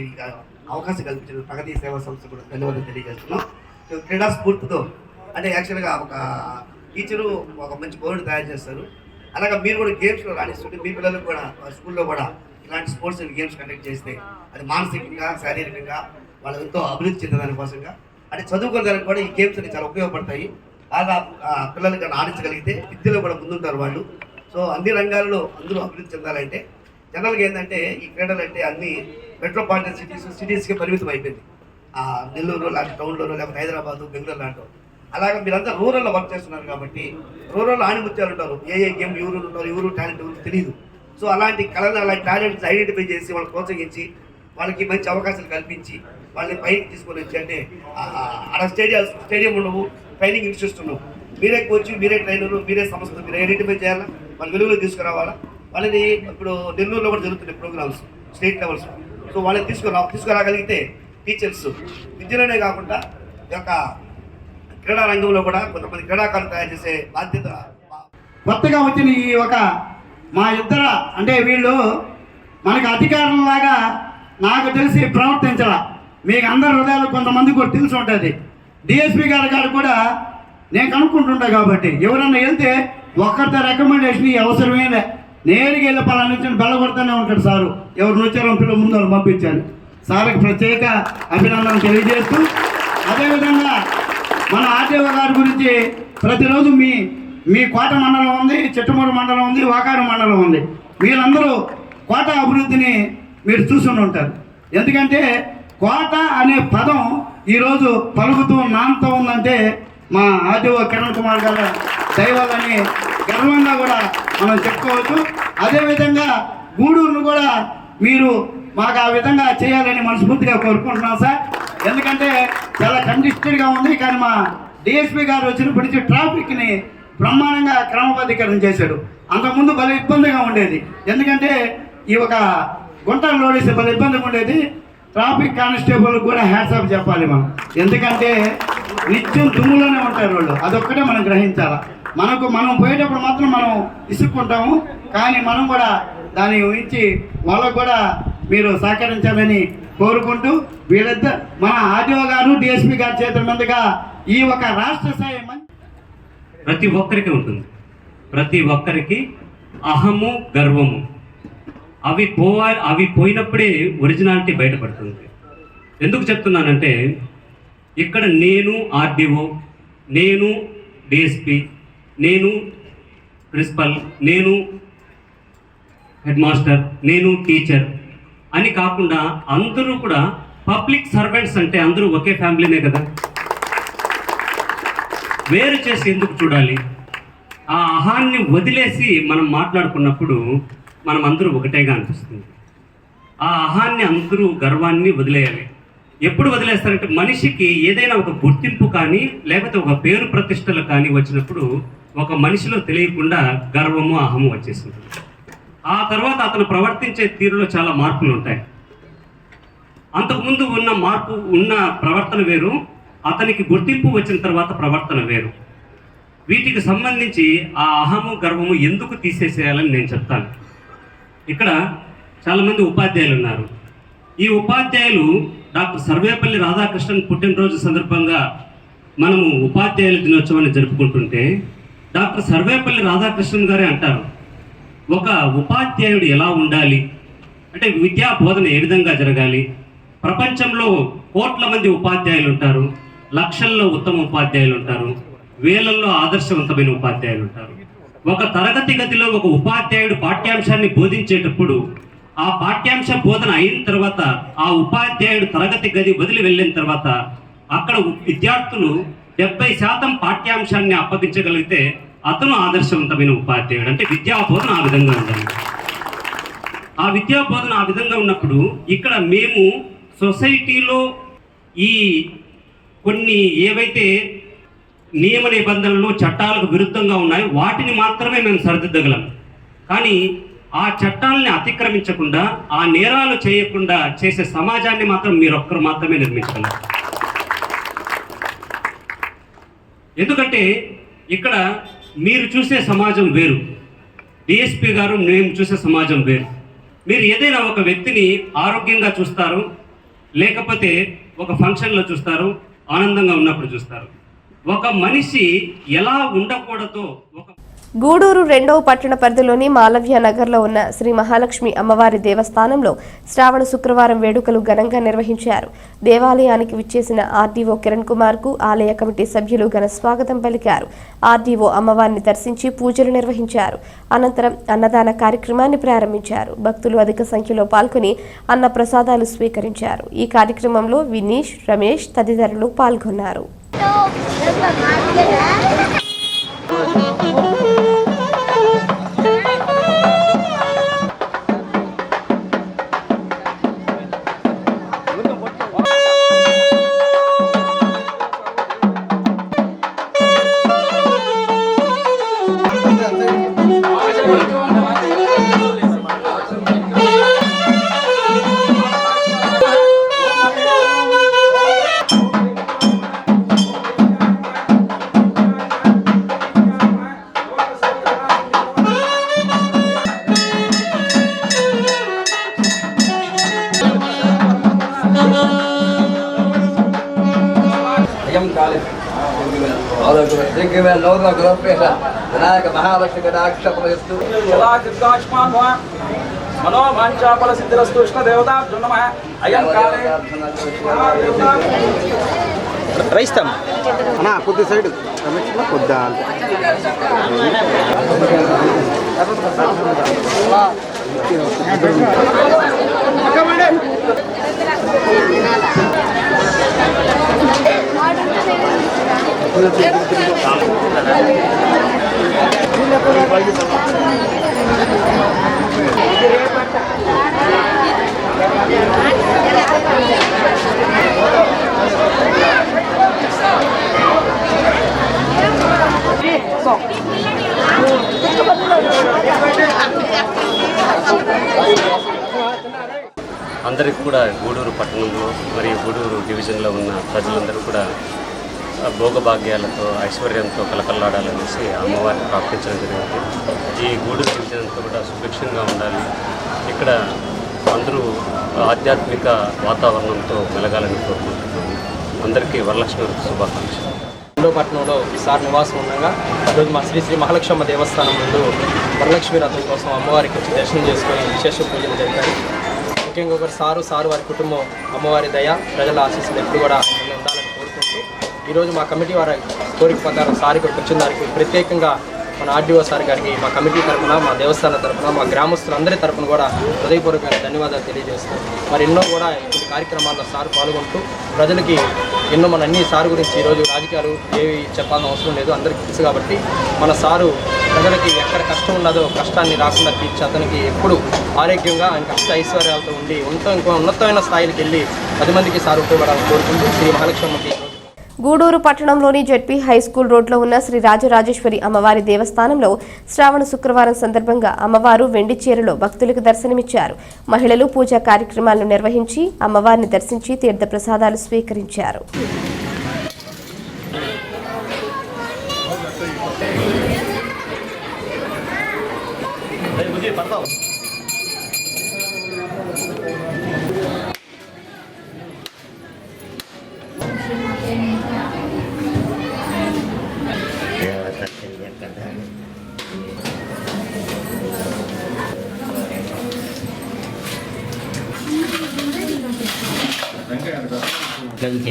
అవకాశం కల్పించిన ప్రగతి సేవా సంస్థ కూడా ధన్యవాదాలు తెలియజేస్తున్నాం. క్రీడా స్ఫూర్తితో అంటే యాక్చువల్గా ఒక టీచరు ఒక మంచి పౌరుడు తయారు చేస్తారు. అలాగే మీరు కూడా గేమ్స్లో రాణిస్తుంటే మీ పిల్లలకు కూడా స్కూల్లో కూడా ఇలాంటి స్పోర్ట్స్ అండ్ గేమ్స్ కండక్ట్ చేస్తే అది మానసికంగా శారీరకంగా వాళ్ళు ఎంతో అభివృద్ధి చెందడానికి కోసంగా అంటే చదువుకోవడానికి కూడా ఈ గేమ్స్ అనేవి చాలా ఉపయోగపడతాయి. బాగా పిల్లలకి ఆడించగలిగితే విద్యలో కూడా ముందుంటారు వాళ్ళు. సో అన్ని రంగాల్లో అందరూ అభివృద్ధి చెందాలంటే జనరల్గా ఏంటంటే ఈ క్రీడలు అంటే అన్ని మెట్రోపాలిటన్ సిటీస్కి పరిమితం అయిపోయింది. నెల్లూరు లాంటి టౌన్లోనూ లేకపోతే హైదరాబాదు బెంగళూరు లాంటి. అలాగే మీరంతా రూరల్లో వర్క్ చేస్తున్నారు కాబట్టి రూరల్లో ఆణిముత్యాలు ఉంటారు. ఏ గేమ్ ఎవరు ఉంటారు, ఎవరు టాలెంట్ ఎవరు తెలియదు. సో అలాంటి కళలు అలాంటి టాలెంట్స్ ఐడెంటిఫై చేసి వాళ్ళని ప్రోత్సహించి వాళ్ళకి మంచి అవకాశాలు కల్పించి వాళ్ళని పైకి తీసుకొని వచ్చి అంటే అలా స్టేడియం ఉండవు, ట్రైనింగ్ ఇన్స్టిట్యూట్స్ ఉండవు. మీరే కోచ్, మీరే ట్రైనరు, మీరే సంస్థ, మీరే ఐడెంటిఫై చేయాలా, వాళ్ళ వెలుగులో తీసుకురావాలా. వాళ్ళని ఇప్పుడు నెల్లూరులో కూడా జరుగుతున్నాయి ప్రోగ్రామ్స్ స్టేట్ లెవెల్స్. సో వాళ్ళని తీసుకురాగలిగితే టీచర్స్ విద్యలోనే కాకుండా ఈ యొక్క క్రీడా రంగంలో కూడా కొంతమంది క్రీడాకారులు తయారు చేసే బాధ్యత. కొత్తగా వచ్చిన ఈ ఒక మా ఇద్దరు అంటే వీళ్ళు మనకు అధికారులలాగా నాకు తెలిసి ప్రవర్తించాల. మీకు అందరి హృదయాలు కొంతమంది కూడా తెలిసి ఉంటుంది. డిఎస్పీ గారు కూడా నేను కనుక్కుంటుంటా కాబట్టి ఎవరన్నా వెళ్తే ఒక్కరితో రికమెండేషన్ అవసరమే నేరుగా వెళ్ళి పలానా నుంచి బెల్ల కొడుతూనే ఉంటాడు సారు. ఎవరు వచ్చారో పిల్లలు ముందు వాళ్ళు పంపించాను. సార్కి ప్రత్యేక అభినందనలు తెలియజేస్తూ అదేవిధంగా మన ఆర్టీఓ గారి గురించి ప్రతిరోజు మీ కోట మండలం ఉంది, చెట్టుమూరు మండలం ఉంది, వాకాడు మండలం ఉంది. వీళ్ళందరూ కోట అభివృద్ధిని మీరు చూసుకుని ఉంటారు. ఎందుకంటే కోట అనే పదం ఈరోజు పలుకుతూ నాంతో ఉందంటే మా ఆర్టీఓ కిరణ్ కుమార్ గారు దైవాలని గర్వంగా కూడా మనం చెప్పుకోవచ్చు. అదేవిధంగా గూడూరును కూడా మీరు మాకు ఆ విధంగా చేయాలని మనస్ఫూర్తిగా కోరుకుంటున్నాం సార్. ఎందుకంటే చాలా కంజెస్టెడ్గా ఉంది. కానీ మా డిఎస్పీ గారు వచ్చినప్పటి నుంచి ట్రాఫిక్ని బ్రహ్మాండంగా క్రమబద్ధీకరణ చేశాడు. అంతకుముందు భలే ఇబ్బందిగా ఉండేది. ఎందుకంటే ఈ ఒక గుంటలు లోడేసి భలే ఇబ్బందిగా ఉండేది. ట్రాఫిక్ కానిస్టేబుల్ కూడా హ్యాట్స్ ఆఫ్ చెప్పాలి మనం. ఎందుకంటే నిత్యం దుమ్ములోనే ఉంటారు వాళ్ళు. అదొక్కటే మనం గ్రహించాలి. మనం పోయేటప్పుడు మాత్రం మనం ఇసుక్కుంటాము. కానీ మనం కూడా దాన్ని ఊహించి వాళ్ళకు కూడా మీరు సహకరించాలని కోరుకుంటూ వీళ్ళిద్దరు మన ఆర్టీఓ గారు డిఎస్పీ గారి చేతుల మీదుగా ఈ ఒక రాష్ట్ర స్థాయి ప్రతి ఒక్కరికి ఉంటుంది. ప్రతి ఒక్కరికి అహము గర్వము అవి పోయినప్పుడే ఒరిజినాలిటీ బయటపడుతుంది. ఎందుకు చెప్తున్నానంటే ఇక్కడ నేను ఆర్డీఓ, నేను డిఎస్పీ, నేను ప్రిన్సిపల్, నేను హెడ్ మాస్టర్, నేను టీచర్ అని కాకుండా అందరూ కూడా పబ్లిక్ సర్వెంట్స్. అంటే అందరూ ఒకే ఫ్యామిలీనే కదా. వేరు చేసి ఎందుకు చూడాలి? ఆ అహాన్ని వదిలేసి మనం మాట్లాడుకున్నప్పుడు మనం అందరూ ఒకటేగా అనిపిస్తుంది. ఆ అహాన్ని అందరూ గర్వాన్ని వదిలేయాలి. ఎప్పుడు వదిలేస్తారంటే మనిషికి ఏదైనా ఒక గుర్తింపు కానీ లేకపోతే ఒక పేరు ప్రతిష్టలు కానీ వచ్చినప్పుడు ఒక మనిషిలో తెలియకుండా గర్వము అహము వచ్చేసింది. ఆ తర్వాత అతను ప్రవర్తించే తీరులో చాలా మార్పులు ఉంటాయి. అంతకుముందు ఉన్న ప్రవర్తన వేరు, అతనికి గుర్తింపు వచ్చిన తర్వాత ప్రవర్తన వేరు. వీటికి సంబంధించి ఆ అహము గర్వము ఎందుకు తీసేసేయాలని నేను చెప్తాను. ఇక్కడ చాలామంది ఉపాధ్యాయులు ఉన్నారు. ఈ ఉపాధ్యాయులు డాక్టర్ సర్వేపల్లి రాధాకృష్ణన్ పుట్టినరోజు సందర్భంగా మనము ఉపాధ్యాయుల దినోత్సవాన్ని జరుపుకుంటుంటే డాక్టర్ సర్వేపల్లి రాధాకృష్ణన్ గారే అంటారు, ఒక ఉపాధ్యాయుడు ఎలా ఉండాలి అంటే విద్యా బోధన ఏ విధంగా జరగాలి. ప్రపంచంలో కోట్ల మంది ఉపాధ్యాయులు ఉంటారు, లక్షల్లో ఉత్తమ ఉపాధ్యాయులు ఉంటారు, వేలల్లో ఆదర్శవంతమైన ఉపాధ్యాయులు ఉంటారు. ఒక తరగతి గదిలో ఒక ఉపాధ్యాయుడు పాఠ్యాంశాన్ని బోధించేటప్పుడు ఆ పాఠ్యాంశ బోధన అయిన తర్వాత ఆ ఉపాధ్యాయుడు తరగతి గది వదిలి వెళ్ళిన తర్వాత అక్కడ విద్యార్థులు 70% పాఠ్యాంశాన్ని అప్పగించగలిగితే అతను ఆదర్శవంతమైన ఉపాధ్యాయుడు. అంటే విద్యా బోధన ఆ విధంగా ఉండాలి. ఆ విద్యా బోధన ఆ విధంగా ఉన్నప్పుడు ఇక్కడ మేము సొసైటీలో ఈ కొన్ని ఏవైతే నియమ నిబంధనలు చట్టాలకు విరుద్ధంగా ఉన్నాయో వాటిని మాత్రమే మేము సరిదిద్దగలం. కానీ ఆ చట్టాలని అతిక్రమించకుండా ఆ నేరాలు చేయకుండా చేసే సమాజాన్ని మాత్రం మీరొక్కరు మాత్రమే నిర్మించగలరు. ఎందుకంటే ఇక్కడ మీరు చూసే సమాజం వేరు, డిఎస్పీ గారు మేము చూసే సమాజం వేరు. మీరు ఏదైనా ఒక వ్యక్తిని ఆరోగ్యంగా చూస్తారు, లేకపోతే ఒక ఫంక్షన్లో చూస్తారు, ఆనందంగా ఉన్నప్పుడు చూస్తారు. ఒక మనిషి ఎలా ఉండకూడదో గూడూరు 2వ పట్టణ పరిధిలోని మాలవ్య నగర్లో ఉన్న శ్రీ మహాలక్ష్మి అమ్మవారి దేవస్థానంలో శ్రావణ శుక్రవారం వేడుకలు ఘనంగా నిర్వహించారు. దేవాలయానికి విచ్చేసిన ఆర్డీఓ కిరణ్ కుమార్ కు ఆలయ కమిటీ సభ్యులు ఘన స్వాగతం పలికారు. ఆర్డీఓ అమ్మవారిని దర్శించి పూజలు నిర్వహించారు. అనంతరం అన్నదాన కార్యక్రమాన్ని ప్రారంభించారు. భక్తులు అధిక సంఖ్యలో పాల్గొని అన్న ప్రసాదాలు స్వీకరించారు. ఈ కార్యక్రమంలో వినీష్, రమేష్ తదితరులు పాల్గొన్నారు. వినాయక మహాలక్ష్మి కటాక్షఫలస్తు మనోవాంఛాఫల సిద్ధిరస్తు కృష్ణదేవతాభ్యో నమః. అయం కాలే రైస్తాం అన్నా కొద్ది సైడ్ కొద్దా అందరికీ కూడా గూడూరు పట్టణంలో మరియు గూడూరు డివిజన్లో ఉన్న ప్రజలందరూ కూడా భోగభాగ్యాలతో ఐశ్వర్యంతో కలకల్లాడాలనేసి అమ్మవారిని ప్రార్థించడం జరిగింది. ఈ గూడూరు డివిజన్ అంతా కూడా సుభిక్షంగా ఉండాలి, ఇక్కడ అందరూ ఆధ్యాత్మిక వాతావరణంతో మెలగాలని కోరుకుంటున్నాను. అందరికీ వరలక్ష్మి శుభాకాంక్షలు. పట్టణంలో సార్ నివాసం ఉండగా ఈరోజు మా శ్రీ మహాలక్ష్మి దేవస్థానం ముందు వరలక్ష్మి రథం కోసం అమ్మవారికి వచ్చి దర్శనం చేసుకొని విశేష పూజలు జరిపారు. ముఖ్యంగా ఒకరు సారు వారి కుటుంబం అమ్మవారి దయ ప్రజల ఆశీస్సులు ఎప్పుడు కూడా ఉండాలని కోరుకుంటూ ఈరోజు మా కమిటీ వారి కోరిక ప్రకారం సార్ ఇక్కడికి వచ్చిన దానికి ప్రత్యేకంగా మన ఆర్డీఓ సార్ గారికి మా కమిటీ తరఫున, మా దేవస్థానం తరఫున, మా గ్రామస్తులందరి తరఫున కూడా హృదయపూర్వకమైన ధన్యవాదాలు తెలియజేస్తాం. మరి ఎన్నో కూడా ఈ కార్యక్రమాల్లో సార్ పాల్గొంటూ ప్రజలకి ఎన్నో మన అన్ని సార్ గురించి ఈరోజు రాజకీయాలు ఏవి చెప్పాల్సిన అవసరం లేదు, అందరికీ తెలుసు. కాబట్టి మన సారు ప్రజలకి ఎక్కడ కష్టం ఉన్నదో కష్టాన్ని రాకుండా తీర్చి అతనికి ఎప్పుడు ఆరోగ్యంగా ఆయన కష్ట ఐశ్వర్యాలతో ఉండి ఇంకో ఉన్నతమైన స్థాయికి వెళ్ళి 10 మందికి సార్ ఉపయోగపడాలని కోరుకుంటూ శ్రీ మహాలక్ష్మికి గూడూరు పట్టణంలోని జెడ్పీ హైస్కూల్ రోడ్లో ఉన్న శ్రీ రాజరాజేశ్వరి అమ్మవారి దేవస్థానంలో శ్రావణ శుక్రవారం సందర్భంగా అమ్మవారు వెండి చీరలో భక్తులకు దర్శనమిచ్చారు. మహిళలు పూజా కార్యక్రమాలను నిర్వహించి అమ్మవారిని దర్శించి తీర్థ ప్రసాదాలు స్వీకరించారు.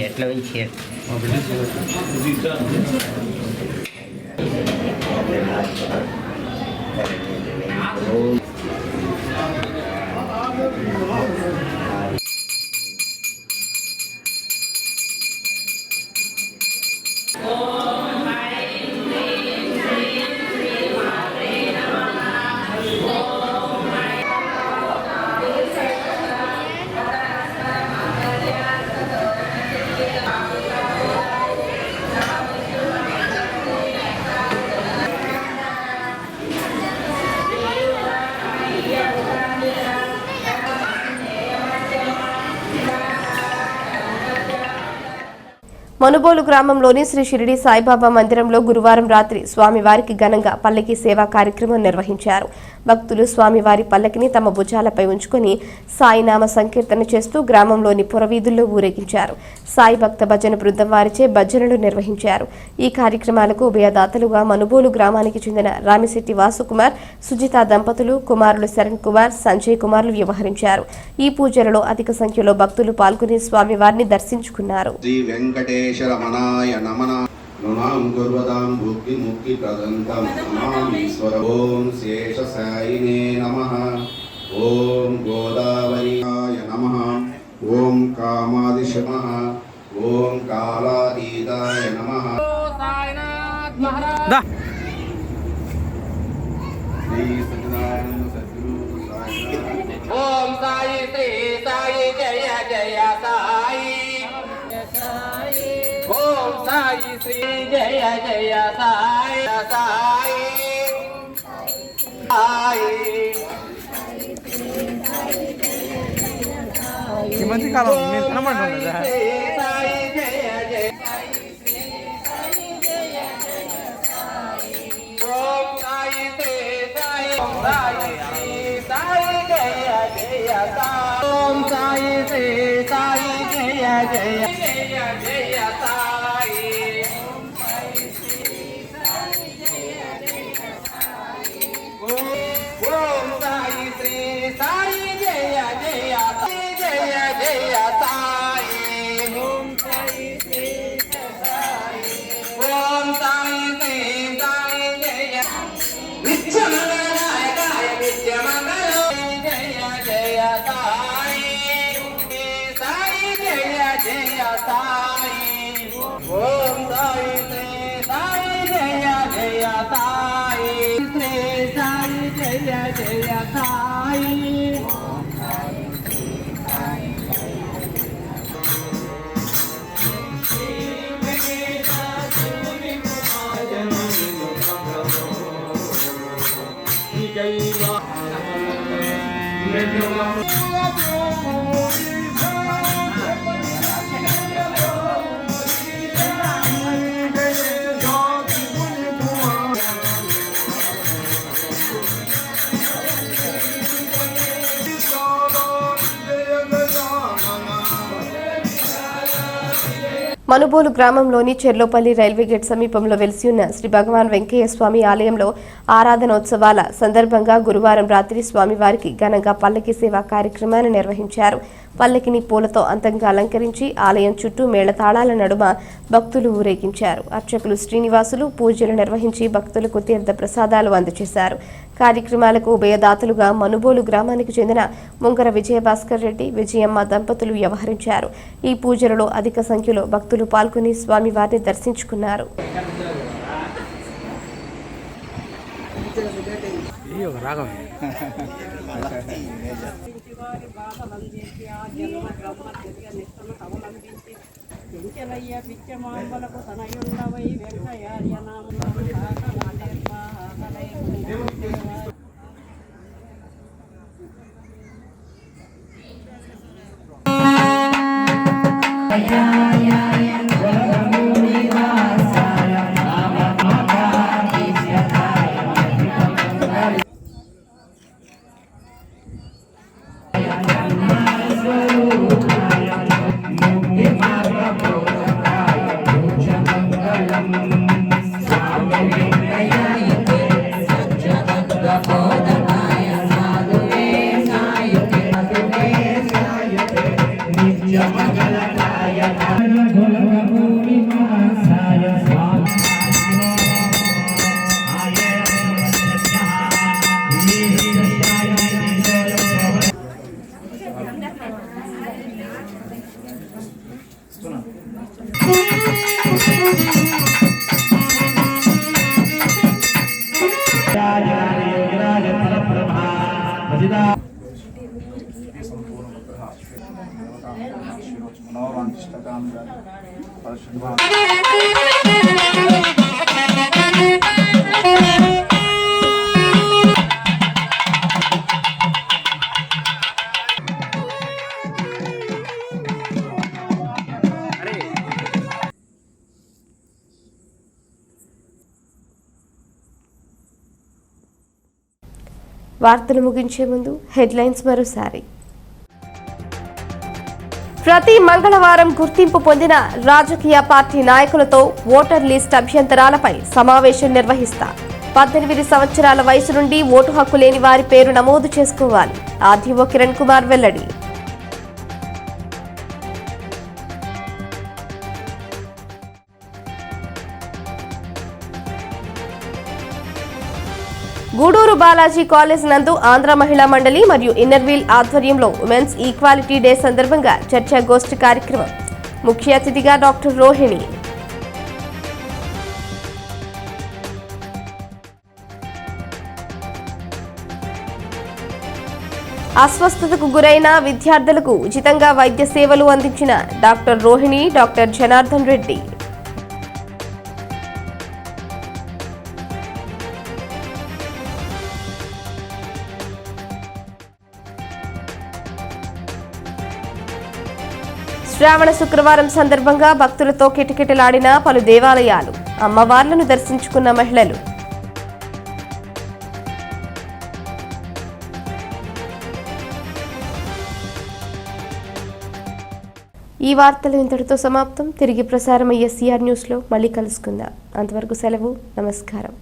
ఎట్లా మనుబోలు గ్రామంలోని శ్రీ షిరిడి సాయిబాబా మందిరంలో గురువారం రాత్రి స్వామివారికి ఘనంగా పల్లకి సేవా కార్యక్రమం నిర్వహించారు. భక్తులు స్వామివారి పల్లకిని తమ భుజాలపై ఉంచుకొని సాయినామ సంకీర్తన చేస్తూ గ్రామంలోని పురవీధుల్లో ఊరేగించారు. సాయి భక్త భజన బృందం వారిచే భజనలు నిర్వహించారు. ఈ కార్యక్రమాలకు ఉభయదాతలుగా మనుబోలు గ్రామానికి చెందిన రామిశెట్టి వాసుకుమార్, సుజిత దంపతులు, కుమారులు శరణ్ కుమార్, సంజయ్ కుమార్లు వ్యవహరించారు. ఈ పూజలలో అధిక సంఖ్యలో భక్తులు పాల్గొని స్వామివారిని దర్శించుకున్నారు. రమణాయ నమః నమాం గుర్వదాం భుక్తి ముక్తి ప్రదంతం నమామీశ్వర ఓం శేషసాయినే నమః ఓం గోదావరీయాయ నమః ఓం కామాదిశమః ఓం కాలాతీతాయ నమః శ్రీ సచ్చిదానంద సద్గురు సాయినాథ్ ఓం సాయి శ్రీ సాయి జయ జయ సాయి ఓం సాయి శ్రీ జయ జయ సాయి సాయి ఈ మధ్య కాలం మీరు కనబడుతుంది సాయి జయ జయ ఓం సాయి శ్రీ సాయి సాయి సాయి జయ జయ సాయి ఓం సాయి శ్రీ సాయి జయ జయ జయ జయ సాయి ఓం సాయి శ్రీ సాయి జయ జయ జయ జయ సాయి ఓం సాయి శ్రీ సాయి ఓం సాయి శ్రీ సాయి జయ నిత్యమంగళాయ నిత్యమంగళో జయ జయ సాయి సాయి జయ జయ సాయి ఓం సాయి శ్రీ సాయి జయ జయ సాయి శ్రీ సాయి జయ జయ సాయి మనుబోలు గ్రామంలోని చెర్లోపల్లి రైల్వే గేట్ సమీపంలో వెలిసి ఉన్న శ్రీ భగవాన్ వెంకయ్య స్వామి ఆలయంలో ఆరాధనోత్సవాల సందర్భంగా గురువారం రాత్రి స్వామివారికి ఘనంగా పల్లకి సేవా కార్యక్రమాన్ని నిర్వహించారు. పల్లకిని పూలతో అందంగా అలంకరించి ఆలయం చుట్టూ మేళతాళాల నడుమ భక్తులు ఊరేగించారు. అర్చకులు శ్రీనివాసులు పూజలు నిర్వహించి భక్తులకు తీర్థ ప్రసాదాలు అందజేశారు. కార్యక్రమాలకు ఉభయదాతలుగా మనుబోలు గ్రామానికి చెందిన ముంగర విజయభాస్కర్ రెడ్డి, విజయమ్మ దంపతులు వ్యవహరించారు. ఈ పూజలలో అధిక సంఖ్యలో భక్తులు పాల్గొని స్వామివారిని దర్శించుకున్నారు. వార్తలు ముగించే ముందు హెడ్లైన్స్ మరోసారి. ప్రతి మంగళవారం గుర్తింపు పొందిన రాజకీయ పార్టీ నాయకులతో ఓటర్ లిస్ట్ అభ్యంతరాలపై సమావేశం నిర్వహిస్తా. 18 సంవత్సరాల వయసు నుండి ఓటు హక్కు లేని వారి పేరు నమోదు చేసుకోవాలి. ఆర్డీఓ కిరణ్ కుమార్ వెల్లడి. గూడూరు బాలాజీ కాలేజ్ నందు ఆంధ్ర మహిళా మండలి మరియు ఇన్నర్వీల్ ఆధ్వర్యంలో ఉమెన్స్ ఈక్వాలిటీ డే సందర్భంగా చర్చాగోష్ఠి కార్యక్రమం. ముఖ్య అతిథిగా డాక్టర్ రోహిణి. అస్వస్థతకు గురైన విద్యార్థులకు ఉచితంగా వైద్య సేవలు అందించిన డాక్టర్ రోహిణి, డాక్టర్ జనార్దన్ రెడ్డి. శ్రావణ శుక్రవారం సందర్భంగా భక్తులతో కిటకిటలాడిన పలు దేవాలయాలు. అమ్మవార్లను దర్శించుకున్న మహిళలు. ఈ వార్తలు ఇంతటితో సమాప్తం. తిరిగి ప్రసారమయ్యే సిఆర్ న్యూస్లో మళ్ళీ కలుసుకుందాం. అంతవరకు సెలవు. నమస్కారం.